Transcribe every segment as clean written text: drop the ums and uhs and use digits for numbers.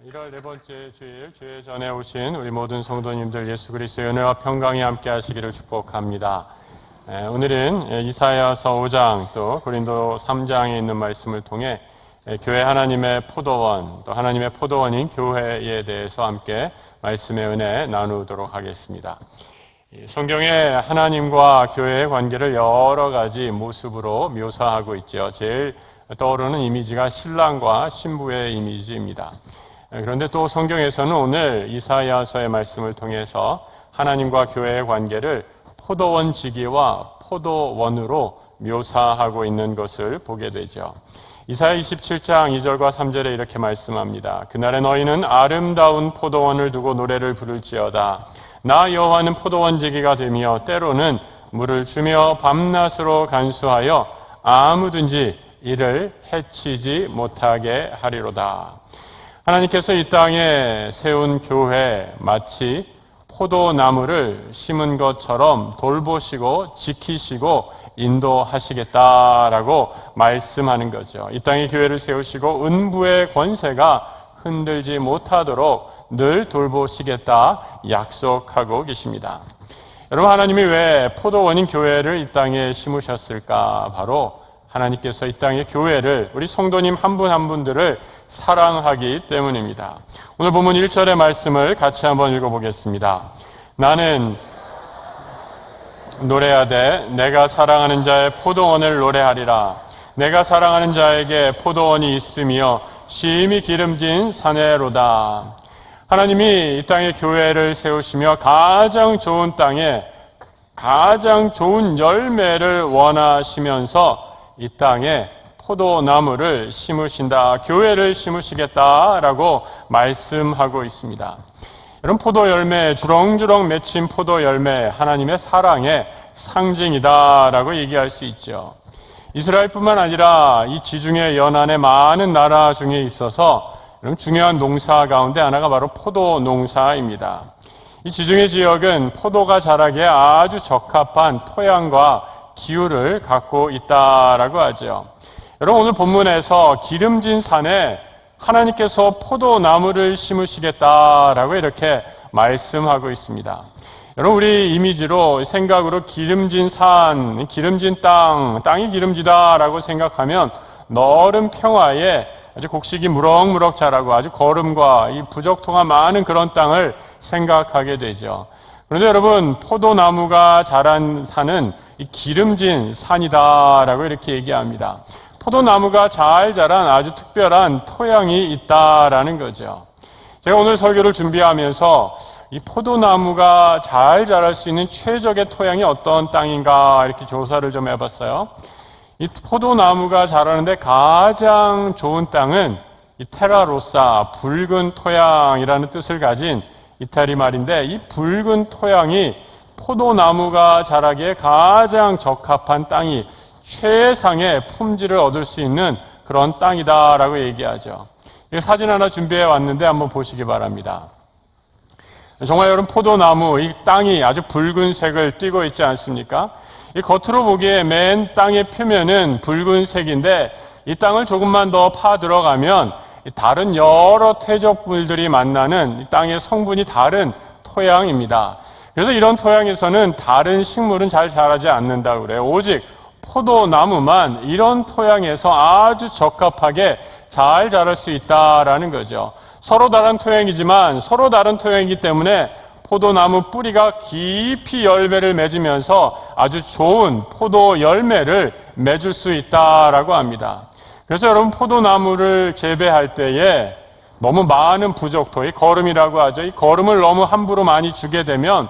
1월 네 번째 주일, 주일 전에 오신 우리 모든 성도님들 예수 그리스도의 은혜와 평강이 함께 하시기를 축복합니다. 오늘은 이사야서 5장 또 고린도 3장에 있는 말씀을 통해 교회 하나님의 포도원, 또 하나님의 포도원인 교회에 대해서 함께 말씀의 은혜 나누도록 하겠습니다. 성경에 하나님과 교회의 관계를 여러 가지 모습으로 묘사하고 있죠. 제일 떠오르는 이미지가 신랑과 신부의 이미지입니다. 그런데 또 성경에서는 오늘 이사야서의 말씀을 통해서 하나님과 교회의 관계를 포도원 지기와 포도원으로 묘사하고 있는 것을 보게 되죠. 이사야 27장 2절과 3절에 이렇게 말씀합니다. 그날에 너희는 아름다운 포도원을 두고 노래를 부를지어다. 나 여호와는 포도원 지기가 되며 때로는 물을 주며 밤낮으로 간수하여 아무든지 이를 해치지 못하게 하리로다. 하나님께서 이 땅에 세운 교회 마치 포도나무를 심은 것처럼 돌보시고 지키시고 인도하시겠다라고 말씀하는 거죠. 이 땅에 교회를 세우시고 음부의 권세가 흔들지 못하도록 늘 돌보시겠다 약속하고 계십니다. 여러분, 하나님이 왜 포도원인 교회를 이 땅에 심으셨을까? 바로 하나님께서 이 땅의 교회를, 우리 성도님 한 분 한 분들을 사랑하기 때문입니다. 오늘 본문 1절의 말씀을 같이 한번 읽어보겠습니다. 나는 노래하되 내가 사랑하는 자의 포도원을 노래하리라. 내가 사랑하는 자에게 포도원이 있으며 심히 기름진 사내로다. 하나님이 이 땅에 교회를 세우시며 가장 좋은 땅에 가장 좋은 열매를 원하시면서 이 땅에 포도나무를 심으신다, 교회를 심으시겠다라고 말씀하고 있습니다. 여러분, 포도 열매, 주렁주렁 맺힌 포도 열매, 하나님의 사랑의 상징이다라고 얘기할 수 있죠. 이스라엘뿐만 아니라 이 지중해 연안의 많은 나라 중에 있어서 중요한 농사 가운데 하나가 바로 포도 농사입니다. 이 지중해 지역은 포도가 자라기에 아주 적합한 토양과 기후를 갖고 있다라고 하죠. 여러분, 오늘 본문에서 기름진 산에 하나님께서 포도나무를 심으시겠다라고 이렇게 말씀하고 있습니다. 여러분, 우리 이미지로, 생각으로 기름진 산, 기름진 땅이 기름지다라고 생각하면 너른 평화에 아주 곡식이 무럭무럭 자라고 아주 거름과 이 부적토가 많은 그런 땅을 생각하게 되죠. 그런데 여러분, 포도나무가 자란 산은 이 기름진 산이다라고 이렇게 얘기합니다. 포도나무가 잘 자란 아주 특별한 토양이 있다라는 거죠. 제가 오늘 설교를 준비하면서 이 포도나무가 잘 자랄 수 있는 최적의 토양이 어떤 땅인가 이렇게 조사를 좀 해봤어요. 이 포도나무가 자라는데 가장 좋은 땅은 이 테라로사, 붉은 토양이라는 뜻을 가진 이탈리 말인데, 이 붉은 토양이 포도나무가 자라기에 가장 적합한 땅이, 최상의 품질을 얻을 수 있는 그런 땅이다라고 얘기하죠. 사진 하나 준비해 왔는데 한번 보시기 바랍니다. 정말 여러분, 포도나무, 이 땅이 아주 붉은색을 띠고 있지 않습니까? 이 겉으로 보기에 맨 땅의 표면은 붉은색인데, 이 땅을 조금만 더 파 들어가면 다른 여러 퇴적물들이 만나는 이 땅의 성분이 다른 토양입니다. 그래서 이런 토양에서는 다른 식물은 잘 자라지 않는다고 그래요. 오직 포도나무만 이런 토양에서 아주 적합하게 잘 자랄 수 있다라는 거죠. 서로 다른 토양이지만 서로 다른 토양이기 때문에 포도나무 뿌리가 깊이 열매를 맺으면서 아주 좋은 포도 열매를 맺을 수 있다라고 합니다. 그래서 여러분, 포도나무를 재배할 때에 너무 많은 부적토, 이 거름이라고 하죠. 이 거름을 너무 함부로 많이 주게 되면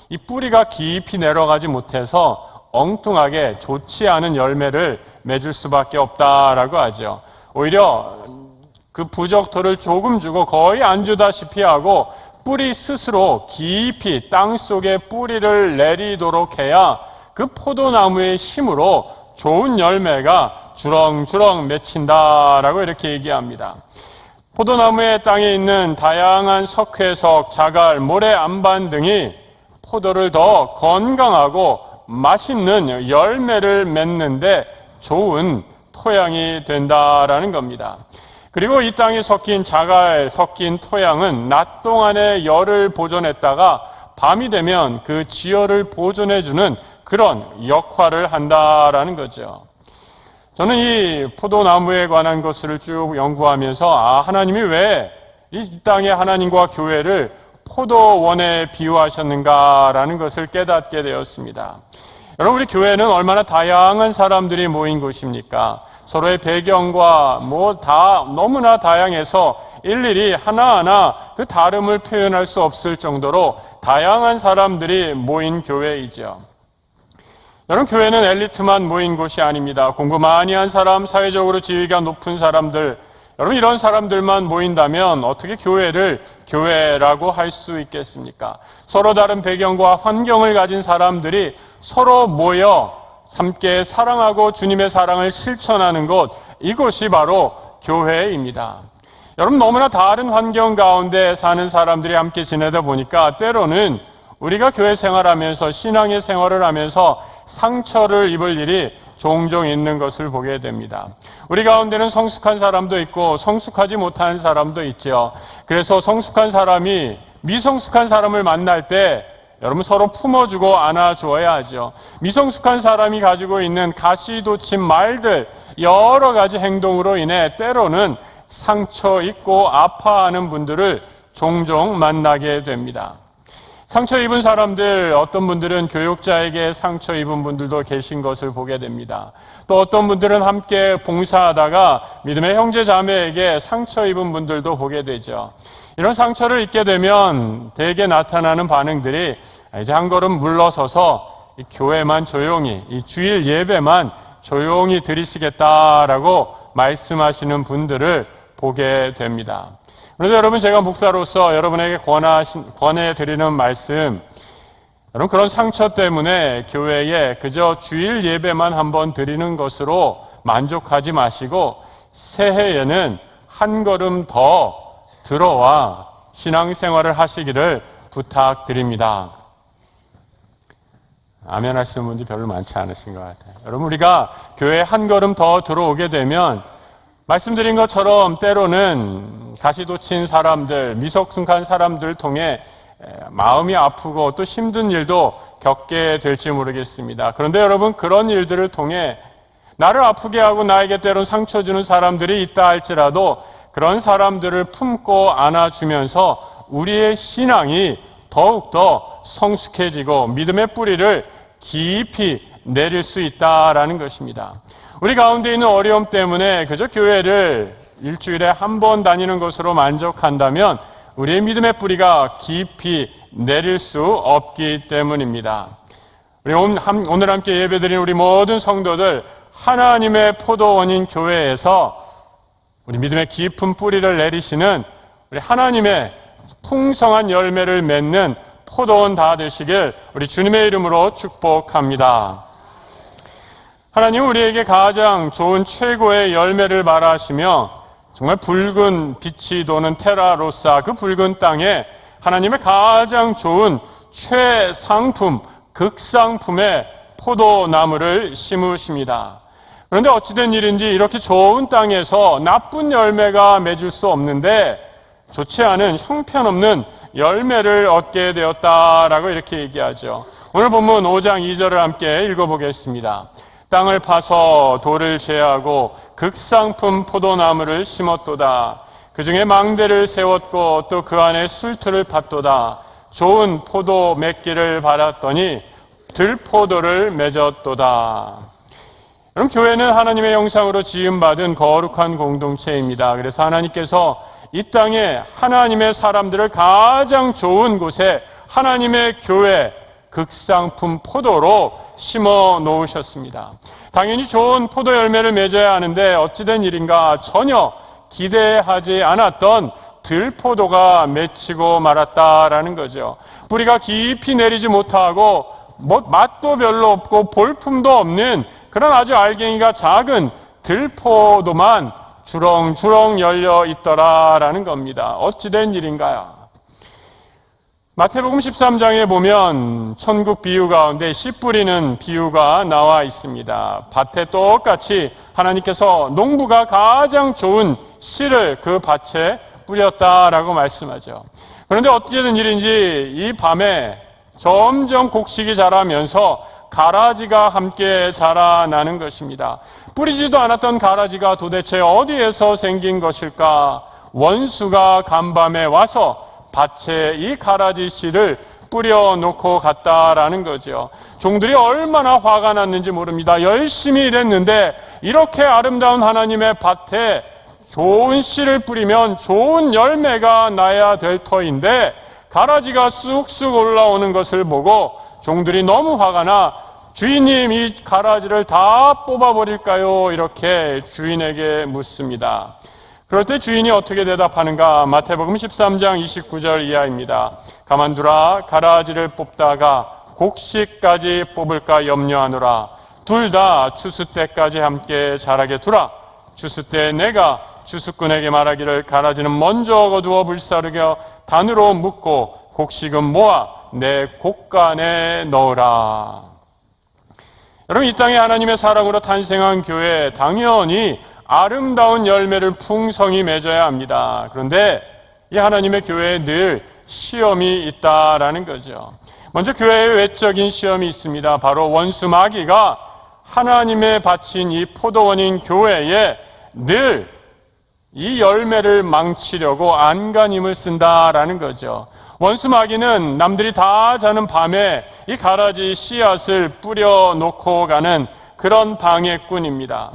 이 뿌리가 깊이 내려가지 못해서 엉뚱하게 좋지 않은 열매를 맺을 수밖에 없다라고 하죠. 오히려 그 부적토를 조금 주고 거의 안 주다시피 하고 뿌리 스스로 깊이 땅 속에 뿌리를 내리도록 해야 그 포도나무의 힘으로 좋은 열매가 주렁주렁 맺힌다라고 이렇게 얘기합니다. 포도나무의 땅에 있는 다양한 석회석, 자갈, 모래 암반 등이 포도를 더 건강하고 맛있는 열매를 맺는데 좋은 토양이 된다라는 겁니다. 그리고 이 땅에 섞인 자갈, 섞인 토양은 낮 동안에 열을 보존했다가 밤이 되면 그 지열을 보존해주는 그런 역할을 한다라는 거죠. 저는 이 포도나무에 관한 것을 쭉 연구하면서 하나님이 왜 이 땅에 하나님과 교회를 포도원에 비유하셨는가라는 것을 깨닫게 되었습니다. 여러분, 우리 교회는 얼마나 다양한 사람들이 모인 곳입니까? 서로의 배경과 다 너무나 다양해서 일일이 하나하나 그 다름을 표현할 수 없을 정도로 다양한 사람들이 모인 교회이죠. 여러분, 교회는 엘리트만 모인 곳이 아닙니다. 공부 많이 한 사람, 사회적으로 지위가 높은 사람들, 여러분, 이런 사람들만 모인다면 어떻게 교회를 교회라고 할 수 있겠습니까? 서로 다른 배경과 환경을 가진 사람들이 서로 모여 함께 사랑하고 주님의 사랑을 실천하는 곳, 이곳이 바로 교회입니다. 여러분, 너무나 다른 환경 가운데 사는 사람들이 함께 지내다 보니까 때로는 우리가 교회 생활하면서 신앙의 생활을 하면서 상처를 입을 일이 종종 있는 것을 보게 됩니다. 우리 가운데는 성숙한 사람도 있고 성숙하지 못한 사람도 있죠. 그래서 성숙한 사람이 미성숙한 사람을 만날 때 여러분 서로 품어주고 안아주어야 하죠. 미성숙한 사람이 가지고 있는 가시돋친 말들, 여러 가지 행동으로 인해 때로는 상처 입고 아파하는 분들을 종종 만나게 됩니다. 상처 입은 사람들, 어떤 분들은 교육자에게 상처 입은 분들도 계신 것을 보게 됩니다. 또 어떤 분들은 함께 봉사하다가 믿음의 형제 자매에게 상처 입은 분들도 보게 되죠. 이런 상처를 입게 되면 대개 나타나는 반응들이 이제 한 걸음 물러서서 이 교회만 조용히, 이 주일 예배만 조용히 드리시겠다라고 말씀하시는 분들을 보게 됩니다. 그래서 여러분, 제가 목사로서 여러분에게 권해드리는 말씀, 여러분 그런 상처 때문에 교회에 그저 주일 예배만 한번 드리는 것으로 만족하지 마시고 새해에는 한 걸음 더 들어와 신앙생활을 하시기를 부탁드립니다. 아멘 하시는 분들이 별로 많지 않으신 것 같아요. 여러분, 우리가 교회에 한 걸음 더 들어오게 되면 말씀드린 것처럼 때로는 가시돋친 사람들, 미성숙한 사람들 통해 마음이 아프고 또 힘든 일도 겪게 될지 모르겠습니다. 그런데 여러분, 그런 일들을 통해 나를 아프게 하고 나에게 때론 상처 주는 사람들이 있다 할지라도 그런 사람들을 품고 안아주면서 우리의 신앙이 더욱더 성숙해지고 믿음의 뿌리를 깊이 내릴 수 있다라는 것입니다. 우리 가운데 있는 어려움 때문에 그저 교회를 일주일에 한 번 다니는 것으로 만족한다면 우리의 믿음의 뿌리가 깊이 내릴 수 없기 때문입니다. 우리 오늘 함께 예배드린 우리 모든 성도들, 하나님의 포도원인 교회에서 우리 믿음의 깊은 뿌리를 내리시는 우리 하나님의 풍성한 열매를 맺는 포도원 다 되시길 우리 주님의 이름으로 축복합니다. 하나님은 우리에게 가장 좋은 최고의 열매를 바라시며 정말 붉은 빛이 도는 테라로사, 그 붉은 땅에 하나님의 가장 좋은 최상품, 극상품의 포도나무를 심으십니다. 그런데 어찌된 일인지 이렇게 좋은 땅에서 나쁜 열매가 맺을 수 없는데 좋지 않은 형편없는 열매를 얻게 되었다라고 이렇게 얘기하죠. 오늘 본문 5장 2절을 함께 읽어보겠습니다. 땅을 파서 돌을 제하고 극상품 포도나무를 심었도다. 그 중에 망대를 세웠고 또 그 안에 술틀을 팠도다. 좋은 포도 맺기를 바랐더니 들포도를 맺었도다. 그럼 교회는 하나님의 형상으로 지음받은 거룩한 공동체입니다. 그래서 하나님께서 이 땅에 하나님의 사람들을 가장 좋은 곳에 하나님의 교회, 극상품 포도로 심어 놓으셨습니다. 당연히 좋은 포도 열매를 맺어야 하는데 어찌된 일인가 전혀 기대하지 않았던 들포도가 맺히고 말았다라는 거죠. 뿌리가 깊이 내리지 못하고 맛도 별로 없고 볼품도 없는 그런 아주 알갱이가 작은 들포도만 주렁주렁 열려 있더라라는 겁니다. 어찌된 일인가요? 마태복음 13장에 보면 천국 비유 가운데 씨 뿌리는 비유가 나와 있습니다. 밭에 똑같이 하나님께서 농부가 가장 좋은 씨를 그 밭에 뿌렸다라고 말씀하죠. 그런데 어떻게 된 일인지 이 밤에 점점 곡식이 자라면서 가라지가 함께 자라나는 것입니다. 뿌리지도 않았던 가라지가 도대체 어디에서 생긴 것일까? 원수가 간밤에 와서 밭에 이 가라지 씨를 뿌려놓고 갔다라는 거죠. 종들이 얼마나 화가 났는지 모릅니다. 열심히 일했는데 이렇게 아름다운 하나님의 밭에 좋은 씨를 뿌리면 좋은 열매가 나야 될 터인데 가라지가 쑥쑥 올라오는 것을 보고 종들이 너무 화가 나 주인님 이 가라지를 다 뽑아버릴까요? 이렇게 주인에게 묻습니다. 그럴 때 주인이 어떻게 대답하는가? 마태복음 13장 29절 이하입니다. 가만두라 가라지를 뽑다가 곡식까지 뽑을까 염려하노라. 둘 다 추수 때까지 함께 자라게 두라. 추수 때 내가 추수꾼에게 말하기를 가라지는 먼저 거두어 불사르겨 단으로 묶고 곡식은 모아 내 곡간에 넣으라. 여러분, 이 땅에 하나님의 사랑으로 탄생한 교회 당연히 아름다운 열매를 풍성히 맺어야 합니다. 그런데 이 하나님의 교회에 늘 시험이 있다라는 거죠. 먼저 교회의 외적인 시험이 있습니다. 바로 원수 마귀가 하나님의 바친 이 포도원인 교회에 늘 이 열매를 망치려고 안간힘을 쓴다라는 거죠. 원수 마귀는 남들이 다 자는 밤에 이 가라지 씨앗을 뿌려놓고 가는 그런 방해꾼입니다.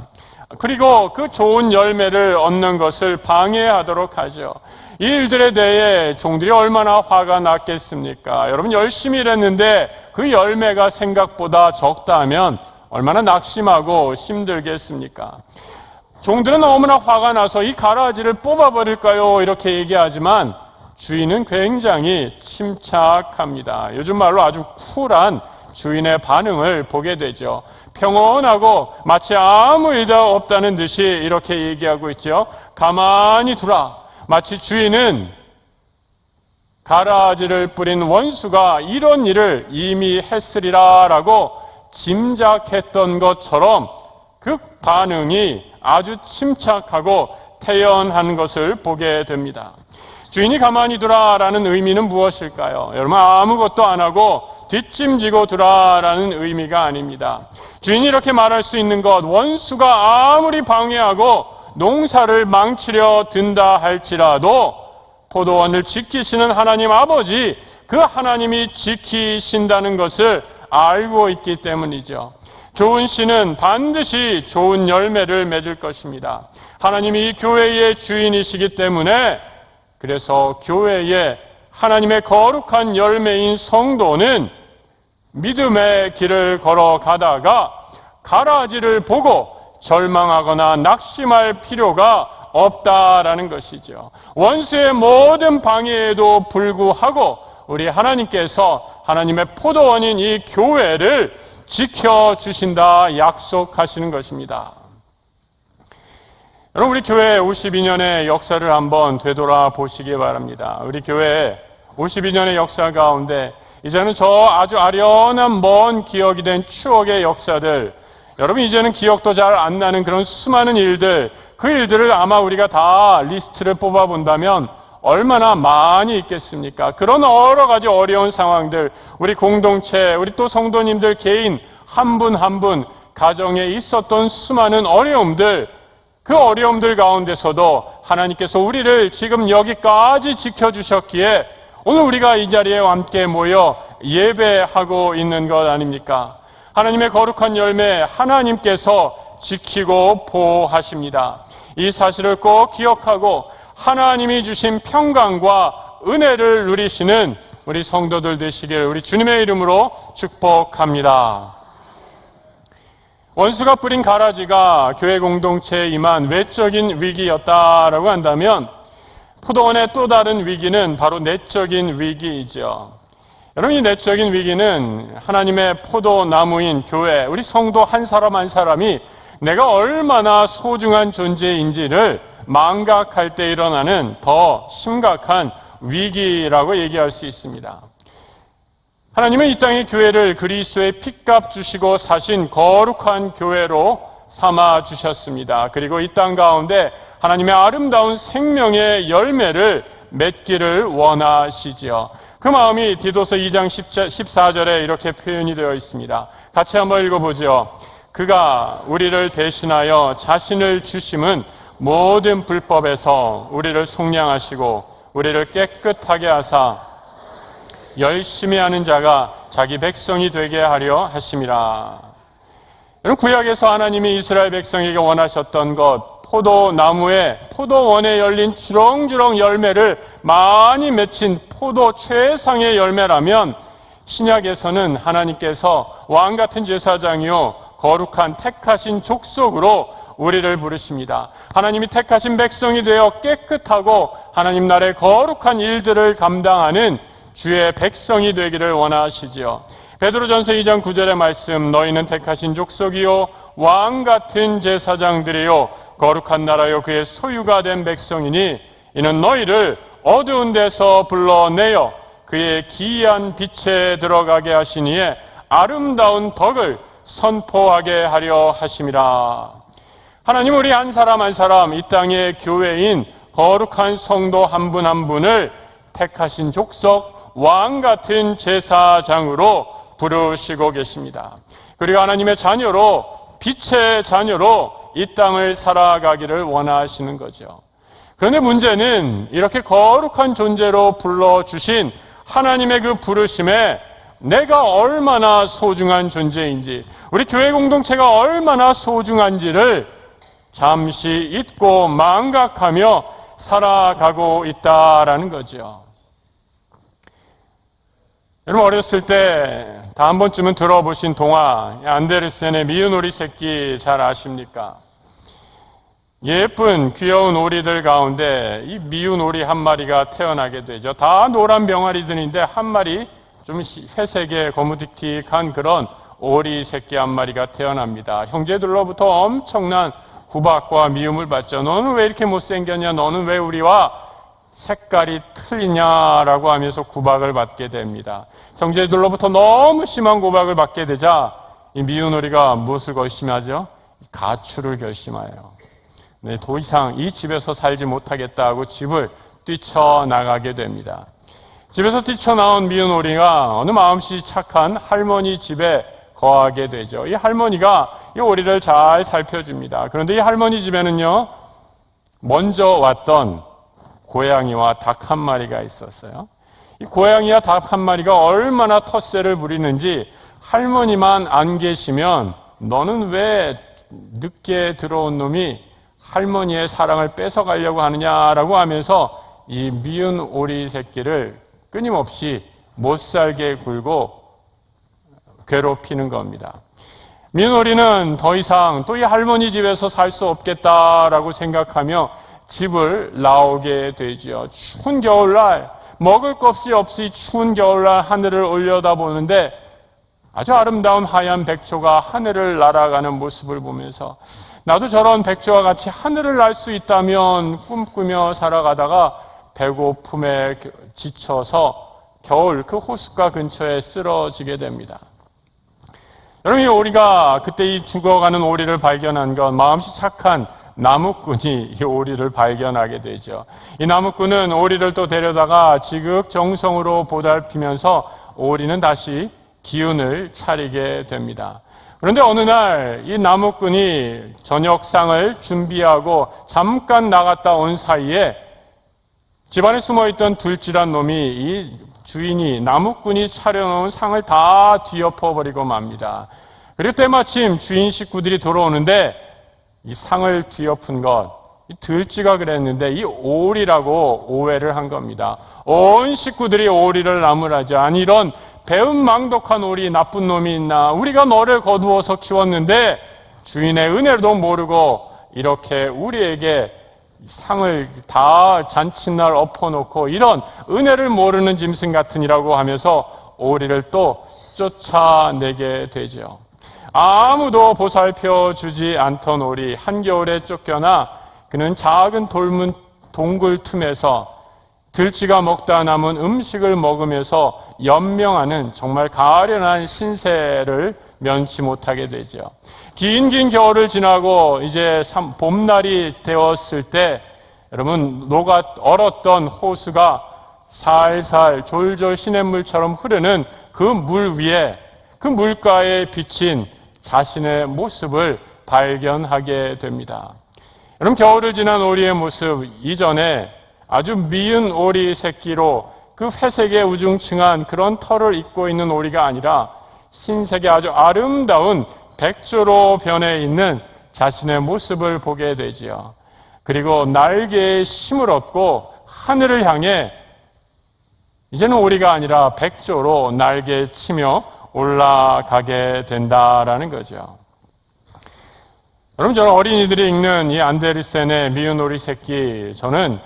그리고 그 좋은 열매를 얻는 것을 방해하도록 하죠. 이 일들에 대해 종들이 얼마나 화가 났겠습니까? 여러분, 열심히 일했는데 그 열매가 생각보다 적다 하면 얼마나 낙심하고 힘들겠습니까? 종들은 너무나 화가 나서 이 가라지를 뽑아버릴까요? 이렇게 얘기하지만 주인은 굉장히 침착합니다. 요즘 말로 아주 쿨한 주인의 반응을 보게 되죠. 평온하고 마치 아무 일도 없다는 듯이 이렇게 얘기하고 있죠. 가만히 두라. 마치 주인은 가라지를 뿌린 원수가 이런 일을 이미 했으리라라고 짐작했던 것처럼 그 반응이 아주 침착하고 태연한 것을 보게 됩니다. 주인이 가만히 두라라는 의미는 무엇일까요? 여러분, 아무것도 안 하고 뒷짐지고 두라라는 의미가 아닙니다. 주인이 이렇게 말할 수 있는 것, 원수가 아무리 방해하고 농사를 망치려 든다 할지라도 포도원을 지키시는 하나님 아버지, 그 하나님이 지키신다는 것을 알고 있기 때문이죠. 좋은 씨는 반드시 좋은 열매를 맺을 것입니다. 하나님이 이 교회의 주인이시기 때문에 그래서 교회에 하나님의 거룩한 열매인 성도는 믿음의 길을 걸어가다가 가라지를 보고 절망하거나 낙심할 필요가 없다라는 것이죠. 원수의 모든 방해에도 불구하고 우리 하나님께서 하나님의 포도원인 이 교회를 지켜주신다 약속하시는 것입니다. 여러분, 우리 교회 52년의 역사를 한번 되돌아보시기 바랍니다. 우리 교회 52년의 역사 가운데 이제는 저 아주 아련한 먼 기억이 된 추억의 역사들, 여러분 이제는 기억도 잘 안 나는 그런 수많은 일들, 그 일들을 아마 우리가 다 리스트를 뽑아본다면 얼마나 많이 있겠습니까? 그런 여러 가지 어려운 상황들, 우리 공동체, 우리 또 성도님들 개인 한 분 한 분 가정에 있었던 수많은 어려움들, 그 어려움들 가운데서도 하나님께서 우리를 지금 여기까지 지켜주셨기에 오늘 우리가 이 자리에 함께 모여 예배하고 있는 것 아닙니까? 하나님의 거룩한 열매 하나님께서 지키고 보호하십니다. 이 사실을 꼭 기억하고 하나님이 주신 평강과 은혜를 누리시는 우리 성도들 되시길 우리 주님의 이름으로 축복합니다. 원수가 뿌린 가라지가 교회 공동체에 임한 외적인 위기였다라고 한다면 포도원의 또 다른 위기는 바로 내적인 위기이죠. 여러분, 이 내적인 위기는 하나님의 포도나무인 교회, 우리 성도 한 사람 한 사람이 내가 얼마나 소중한 존재인지를 망각할 때 일어나는 더 심각한 위기라고 얘기할 수 있습니다. 하나님은 이 땅의 교회를 그리스도의 핏값 주시고 사신 거룩한 교회로 삼아 주셨습니다. 그리고 이 땅 가운데 하나님의 아름다운 생명의 열매를 맺기를 원하시지요. 그 마음이 디도서 2장 14절에 이렇게 표현이 되어 있습니다. 같이 한번 읽어보죠. 그가 우리를 대신하여 자신을 주심은 모든 불법에서 우리를 속량하시고 우리를 깨끗하게 하사 열심히 하는 자가 자기 백성이 되게 하려 하심이라. 여러분, 구약에서 하나님이 이스라엘 백성에게 원하셨던 것, 포도나무에 포도원에 열린 주렁주렁 열매를 많이 맺힌 포도 최상의 열매라면, 신약에서는 하나님께서 왕같은 제사장이요 거룩한 택하신 족속으로 우리를 부르십니다. 하나님이 택하신 백성이 되어 깨끗하고 하나님 나라의 거룩한 일들을 감당하는 주의 백성이 되기를 원하시지요. 베드로전서 2장 9절의 말씀, 너희는 택하신 족속이요 왕같은 제사장들이요 거룩한 나라요 그의 소유가 된 백성이니 이는 너희를 어두운 데서 불러내어 그의 기이한 빛에 들어가게 하시니에 아름다운 덕을 선포하게 하려 하심이라. 하나님, 우리 한 사람 한 사람 이 땅의 교회인 거룩한 성도 한 분 한 분을 택하신 족속 왕같은 제사장으로 부르시고 계십니다. 그리고 하나님의 자녀로, 빛의 자녀로 이 땅을 살아가기를 원하시는 거죠. 그런데 문제는 이렇게 거룩한 존재로 불러주신 하나님의 그 부르심에 내가 얼마나 소중한 존재인지, 우리 교회 공동체가 얼마나 소중한지를 잠시 잊고 망각하며 살아가고 있다라는 거죠. 여러분, 어렸을 때 다 한 번쯤은 들어보신 동화 안데르센의 미운 오리 새끼 잘 아십니까? 예쁜 귀여운 오리들 가운데 이 미운 오리 한 마리가 태어나게 되죠. 다 노란 병아리들인데 한 마리 좀 회색의 거무틱틱한 그런 오리 새끼 한 마리가 태어납니다. 형제들로부터 엄청난 구박과 미움을 받죠. 너는 왜 이렇게 못생겼냐? 너는 왜 우리와 색깔이 틀리냐라고 하면서 구박을 받게 됩니다. 형제들로부터 너무 심한 구박을 받게 되자 이 미운 오리가 무엇을 결심하죠? 가출을 결심해요. 네, 더 이상 이 집에서 살지 못하겠다고 집을 뛰쳐나가게 됩니다. 집에서 뛰쳐나온 미운 오리가 어느 마음씨 착한 할머니 집에 거하게 되죠. 이 할머니가 이 오리를 잘 살펴줍니다. 그런데 이 할머니 집에는요, 먼저 왔던 고양이와 닭 한 마리가 있었어요. 이 고양이와 닭 한 마리가 얼마나 텃세를 부리는지 할머니만 안 계시면 너는 왜 늦게 들어온 놈이 할머니의 사랑을 뺏어가려고 하느냐라고 하면서 이 미운 오리 새끼를 끊임없이 못살게 굴고 괴롭히는 겁니다. 미운 오리는 더 이상 또 이 할머니 집에서 살 수 없겠다라고 생각하며 집을 나오게 되죠. 추운 겨울날, 먹을 것이 없이 추운 겨울날 하늘을 올려다보는데 아주 아름다운 하얀 백조가 하늘을 날아가는 모습을 보면서 나도 저런 백조와 같이 하늘을 날 수 있다면 꿈꾸며 살아가다가 배고픔에 지쳐서 겨울 그 호숫가 근처에 쓰러지게 됩니다. 여러분, 이 오리가 그때 이 죽어가는 오리를 발견한 건 마음씨 착한 나무꾼이 이 오리를 발견하게 되죠. 이 나무꾼은 오리를 또 데려다가 지극정성으로 보살피면서 오리는 다시 기운을 차리게 됩니다. 그런데 어느 날 이 나무꾼이 저녁상을 준비하고 잠깐 나갔다 온 사이에 집안에 숨어있던 둘째란 놈이 이 주인이 나무꾼이 차려놓은 상을 다 뒤엎어버리고 맙니다. 그리고 때마침 주인 식구들이 돌아오는데 이 상을 뒤엎은 것, 이 들쥐가 그랬는데 이 오리라고 오해를 한 겁니다. 온 식구들이 오리를 나무라지. 아니, 이런 배은망덕한 오리, 나쁜 놈이 있나? 우리가 너를 거두어서 키웠는데 주인의 은혜도 모르고 이렇게 우리에게 상을 다 잔칫날 엎어놓고 이런 은혜를 모르는 짐승 같으니라고 하면서 오리를 또 쫓아내게 되죠. 아무도 보살펴 주지 않던 오리, 한겨울에 쫓겨나 그는 작은 돌문 동굴 틈에서 들쥐가 먹다 남은 음식을 먹으면서 연명하는 정말 가련한 신세를 면치 못하게 되죠. 긴 겨울을 지나고 이제 봄날이 되었을 때 여러분 녹아 얼었던 호수가 살살 졸졸 시냇물처럼 흐르는 그 물 위에 그 물가에 비친 자신의 모습을 발견하게 됩니다. 여러분 겨울을 지난 오리의 모습 이전에 아주 미운 오리 새끼로 그 회색의 우중충한 그런 털을 입고 있는 오리가 아니라 흰색의 아주 아름다운 백조로 변해 있는 자신의 모습을 보게 되지요. 그리고 날개에 힘을 얻고 하늘을 향해 이제는 오리가 아니라 백조로 날개 치며 올라가게 된다라는 거죠. 여러분, 저는 어린이들이 읽는 이 안데르센의 미운 오리 새끼, 저는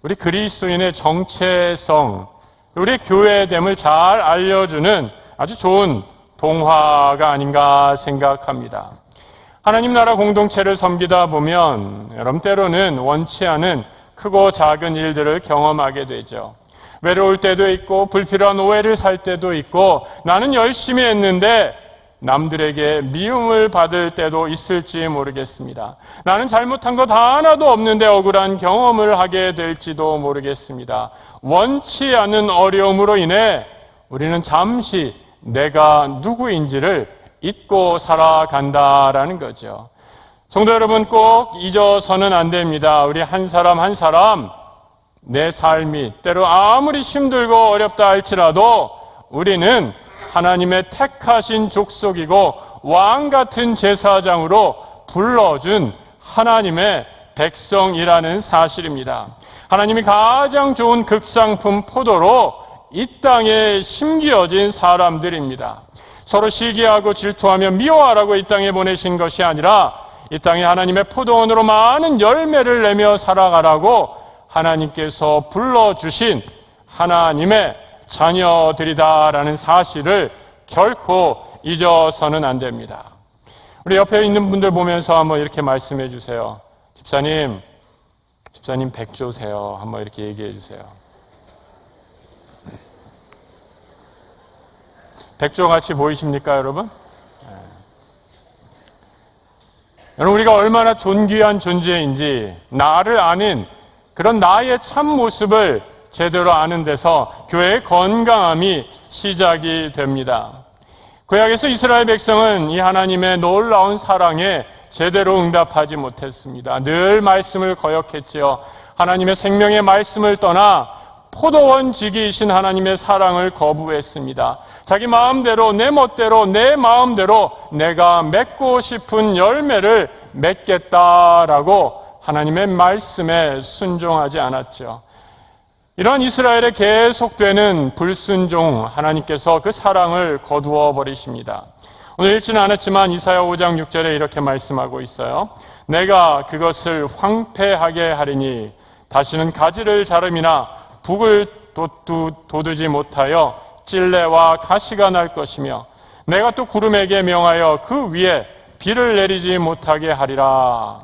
우리 그리스도인의 정체성, 우리 교회됨을 잘 알려주는 아주 좋은 동화가 아닌가 생각합니다. 하나님 나라 공동체를 섬기다 보면 여러분 때로는 원치 않은 크고 작은 일들을 경험하게 되죠. 외로울 때도 있고 불필요한 오해를 살 때도 있고 나는 열심히 했는데 남들에게 미움을 받을 때도 있을지 모르겠습니다. 나는 잘못한 것 하나도 없는데 억울한 경험을 하게 될지도 모르겠습니다. 원치 않은 어려움으로 인해 우리는 잠시 내가 누구인지를 잊고 살아간다라는 거죠. 성도 여러분, 꼭 잊어서는 안 됩니다. 우리 한 사람 한 사람 내 삶이 때로 아무리 힘들고 어렵다 할지라도 우리는 하나님의 택하신 족속이고 왕 같은 제사장으로 불러준 하나님의 백성이라는 사실입니다. 하나님이 가장 좋은 극상품 포도로 이 땅에 심기어진 사람들입니다. 서로 시기하고 질투하며 미워하라고 이 땅에 보내신 것이 아니라 이 땅에 하나님의 포도원으로 많은 열매를 내며 살아가라고 하나님께서 불러주신 하나님의 자녀들이다라는 사실을 결코 잊어서는 안 됩니다. 우리 옆에 있는 분들 보면서 한번 이렇게 말씀해 주세요. 집사님 백조세요. 한번 이렇게 얘기해 주세요. 백조같이 보이십니까, 여러분? 여러분, 우리가 얼마나 존귀한 존재인지 나를 아는 그런 나의 참 모습을 제대로 아는 데서 교회의 건강함이 시작이 됩니다. 구약에서 이스라엘 백성은 이 하나님의 놀라운 사랑에 제대로 응답하지 못했습니다. 늘 말씀을 거역했지요. 하나님의 생명의 말씀을 떠나 포도원지기이신 하나님의 사랑을 거부했습니다. 자기 마음대로 내 멋대로 내 마음대로 내가 맺고 싶은 열매를 맺겠다라고 하나님의 말씀에 순종하지 않았죠. 이러한 이스라엘의 계속되는 불순종, 하나님께서 그 사랑을 거두어 버리십니다. 오늘 읽지는 않았지만 이사야 5장 6절에 이렇게 말씀하고 있어요. 내가 그것을 황폐하게 하리니 다시는 가지를 자름이나 북을 돋우지 못하여 찔레와 가시가 날 것이며 내가 또 구름에게 명하여 그 위에 비를 내리지 못하게 하리라.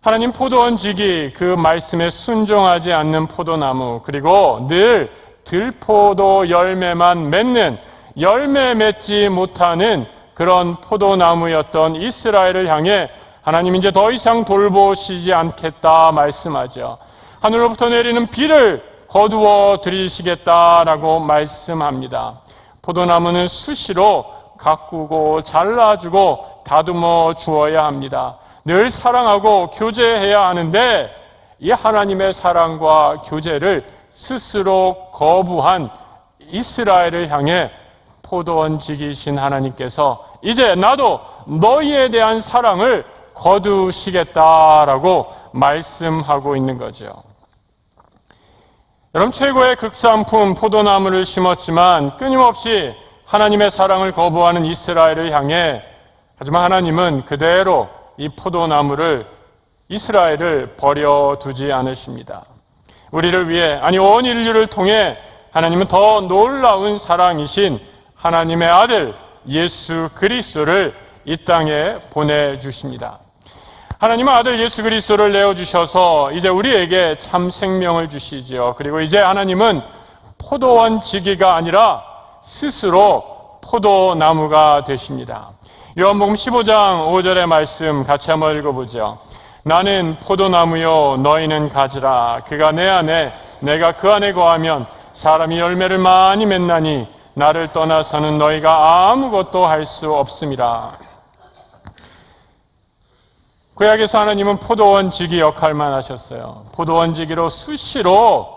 하나님 포도원지기 그 말씀에 순종하지 않는 포도나무, 그리고 늘 들포도 열매만 맺는, 열매 맺지 못하는 그런 포도나무였던 이스라엘을 향해 하나님 이제 더 이상 돌보시지 않겠다 말씀하죠. 하늘로부터 내리는 비를 거두어 드리시겠다라고 말씀합니다. 포도나무는 수시로 가꾸고 잘라주고 다듬어 주어야 합니다. 늘 사랑하고 교제해야 하는데 이 하나님의 사랑과 교제를 스스로 거부한 이스라엘을 향해 포도원지기신 하나님께서 이제 나도 너희에 대한 사랑을 거두시겠다라고 말씀하고 있는 거죠. 여러분, 최고의 극상품 포도나무를 심었지만 끊임없이 하나님의 사랑을 거부하는 이스라엘을 향해, 하지만 하나님은 그대로 이 포도나무를, 이스라엘을 버려두지 않으십니다. 우리를 위해, 아니 온 인류를 통해 하나님은 더 놀라운 사랑이신 하나님의 아들 예수 그리스도를 이 땅에 보내주십니다. 하나님은 아들 예수 그리스도를 내어주셔서 이제 우리에게 참 생명을 주시지요. 그리고 이제 하나님은 포도원 지기가 아니라 스스로 포도나무가 되십니다. 요한복음 15장 5절의 말씀 같이 한번 읽어보죠. 나는 포도나무요 너희는 가지라. 그가 내 안에 내가 그 안에 거하면 사람이 열매를 많이 맺나니 나를 떠나서는 너희가 아무것도 할 수 없음이라. 구약에서 하나님은 포도원 지기 역할만 하셨어요. 포도원 지기로 수시로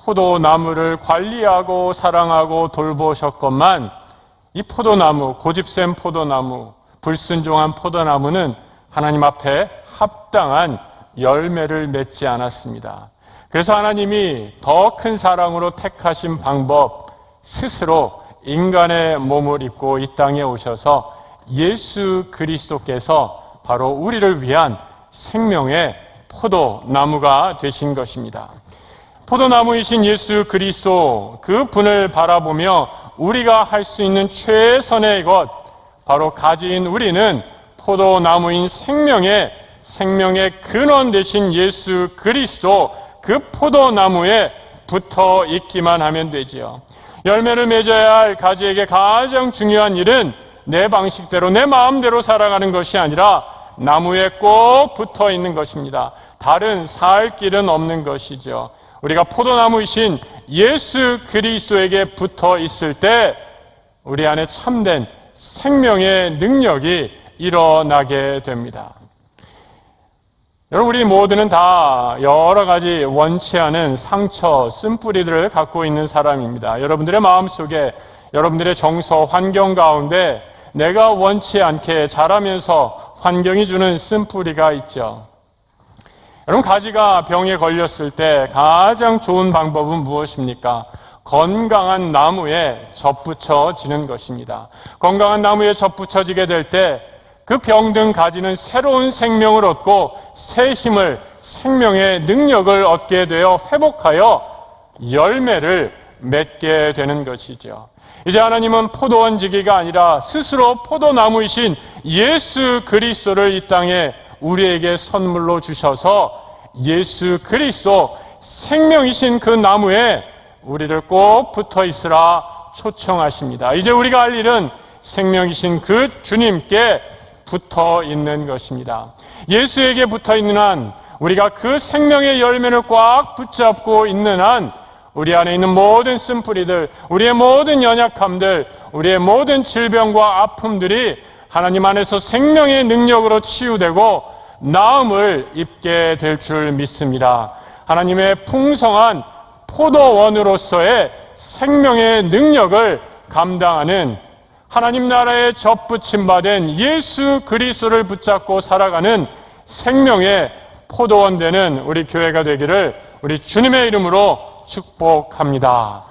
포도나무를 관리하고 사랑하고 돌보셨건만 이 포도나무, 고집센 포도나무, 불순종한 포도나무는 하나님 앞에 합당한 열매를 맺지 않았습니다. 그래서 하나님이 더 큰 사랑으로 택하신 방법, 스스로 인간의 몸을 입고 이 땅에 오셔서 예수 그리스도께서 바로 우리를 위한 생명의 포도나무가 되신 것입니다. 포도나무이신 예수 그리스도, 그 분을 바라보며 우리가 할 수 있는 최선의 것, 바로 가지인 우리는 포도나무인 생명의 근원 되신 예수 그리스도, 그 포도나무에 붙어 있기만 하면 되지요. 열매를 맺어야 할 가지에게 가장 중요한 일은 내 방식대로, 내 마음대로 살아가는 것이 아니라 나무에 꼭 붙어 있는 것입니다. 다른 살 길은 없는 것이죠. 우리가 포도나무이신 예수 그리스도에게 붙어 있을 때 우리 안에 참된 생명의 능력이 일어나게 됩니다. 여러분, 우리 모두는 다 여러 가지 원치 않은 상처, 쓴뿌리들을 갖고 있는 사람입니다. 여러분들의 마음속에, 여러분들의 정서, 환경 가운데 내가 원치 않게 자라면서 환경이 주는 쓴뿌리가 있죠. 여러분, 가지가 병에 걸렸을 때 가장 좋은 방법은 무엇입니까? 건강한 나무에 접붙여지는 것입니다. 건강한 나무에 접붙여지게 될 때 그 병든 가지는 새로운 생명을 얻고 새 힘을, 생명의 능력을 얻게 되어 회복하여 열매를 맺게 되는 것이죠. 이제 하나님은 포도원 지기가 아니라 스스로 포도나무이신 예수 그리스도를 이 땅에 우리에게 선물로 주셔서 예수 그리스도 생명이신 그 나무에 우리를 꼭 붙어 있으라 초청하십니다. 이제 우리가 할 일은 생명이신 그 주님께 붙어 있는 것입니다. 예수에게 붙어 있는 한, 우리가 그 생명의 열매를 꽉 붙잡고 있는 한 우리 안에 있는 모든 쓴뿌리들, 우리의 모든 연약함들, 우리의 모든 질병과 아픔들이 하나님 안에서 생명의 능력으로 치유되고 나음을 입게 될 줄 믿습니다. 하나님의 풍성한 포도원으로서의 생명의 능력을 감당하는, 하나님 나라에 접붙임받은 예수 그리스도를 붙잡고 살아가는 생명의 포도원 되는 우리 교회가 되기를 우리 주님의 이름으로 축복합니다.